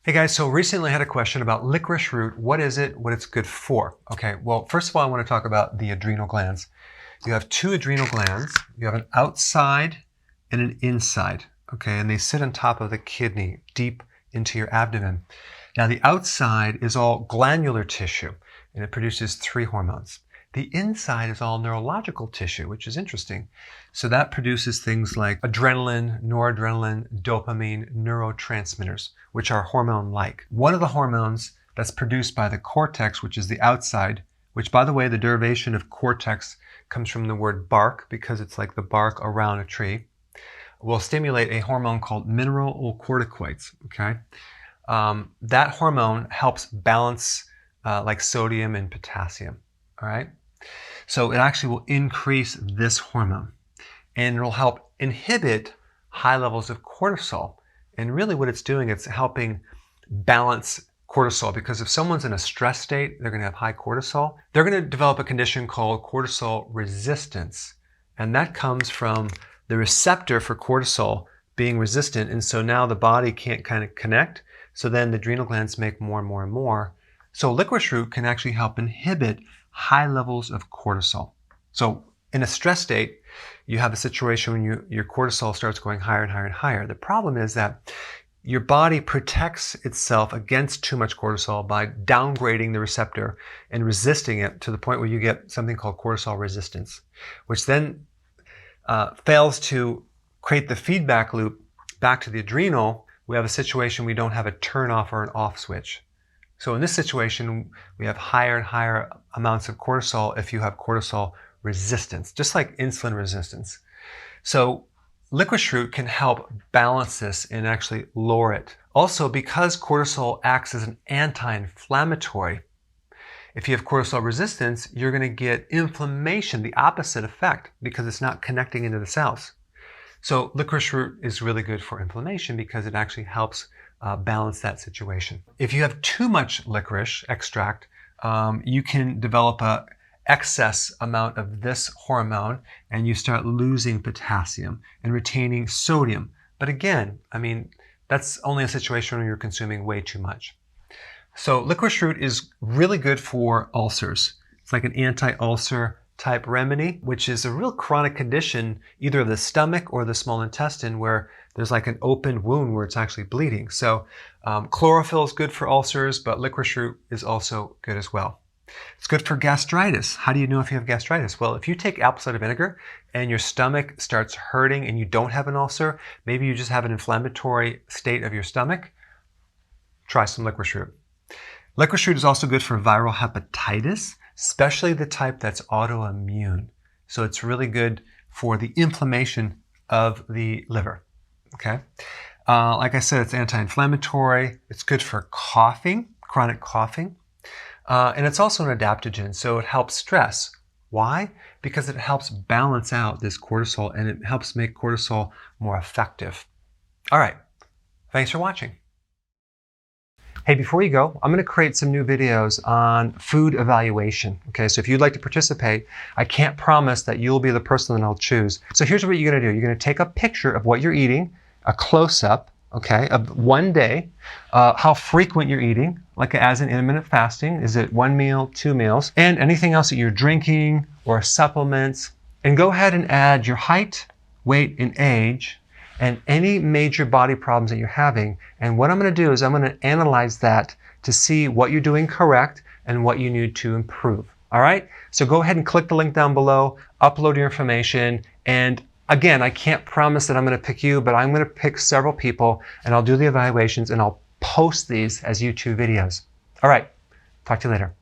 Hey guys, so recently I had a question about licorice root. What is it? What it's good for? Okay, well, first of all, I want to talk about the adrenal glands. You have two adrenal glands. You have an outside and an inside, okay? And they sit on top of the kidney, deep into your abdomen. Now, the outside is all glandular tissue, and it produces 3 hormones. The inside is all neurological tissue, which is interesting. So that produces things like adrenaline, noradrenaline, dopamine, neurotransmitters, which are hormone-like. One of the hormones that's produced by the cortex, which is the outside, which, by the way, the derivation of cortex comes from the word bark because it's like the bark around a tree, will stimulate a hormone called mineralocorticoids, okay? That hormone helps balance like sodium and potassium, all right? So it actually will increase this hormone, and it'll help inhibit high levels of cortisol. And really what it's doing, it's helping balance cortisol, because if someone's in a stress state, they're going to have high cortisol. They're going to develop a condition called cortisol resistance. And that comes from the receptor for cortisol being resistant. And so now the body can't kind of connect. So then the adrenal glands make more and more and more. So licorice root can actually help inhibit high levels of cortisol. So in a stress state, you have a situation when your cortisol starts going higher and higher and higher. The problem is that your body protects itself against too much cortisol by downgrading the receptor and resisting it to the point where you get something called cortisol resistance, which then fails to create the feedback loop back to the adrenal. We have a situation we don't have a turn off or an off switch. So in this situation, we have higher and higher amounts of cortisol if you have cortisol resistance, just like insulin resistance. So licorice root can help balance this and actually lower it. Also, because cortisol acts as an anti-inflammatory, if you have cortisol resistance, you're going to get inflammation, the opposite effect, because it's not connecting into the cells. So licorice root is really good for inflammation because it actually helps balance that situation. If you have too much licorice extract, you can develop a excess amount of this hormone and you start losing potassium and retaining sodium. But again, I mean, that's only a situation where you're consuming way too much. So licorice root is really good for ulcers. It's like an anti-ulcer type remedy, which is a real chronic condition, either of the stomach or the small intestine, where there's like an open wound where it's actually bleeding. So chlorophyll is good for ulcers, but licorice root is also good as well. It's good for gastritis. How do you know if you have gastritis? Well, if you take apple cider vinegar and your stomach starts hurting and you don't have an ulcer, maybe you just have an inflammatory state of your stomach, try some licorice root. Licorice root is also good for viral hepatitis, especially the type that's autoimmune. So it's really good for the inflammation of the liver, okay? Like I said, it's anti-inflammatory. It's good for coughing, chronic coughing. And it's also an adaptogen, so it helps stress. Why? Because it helps balance out this cortisol and it helps make cortisol more effective. All right, thanks for watching. Hey, before you go, I'm going to create some new videos on food evaluation. Okay, so if you'd like to participate, I can't promise that you'll be the person that I'll choose. So here's what you're going to do. You're going to take a picture of what you're eating, a close-up, okay, of one day, how frequent you're eating, like as in intermittent fasting. Is it 1 meal, 2 meals, and anything else that you're drinking or supplements. And go ahead and add your height, weight, and age, and any major body problems that you're having. And what I'm going to do is I'm going to analyze that to see what you're doing correct and what you need to improve. All right? So go ahead and click the link down below, upload your information, and again, I can't promise that I'm going to pick you, but I'm going to pick several people and I'll do the evaluations and I'll post these as YouTube videos. All right. Talk to you later.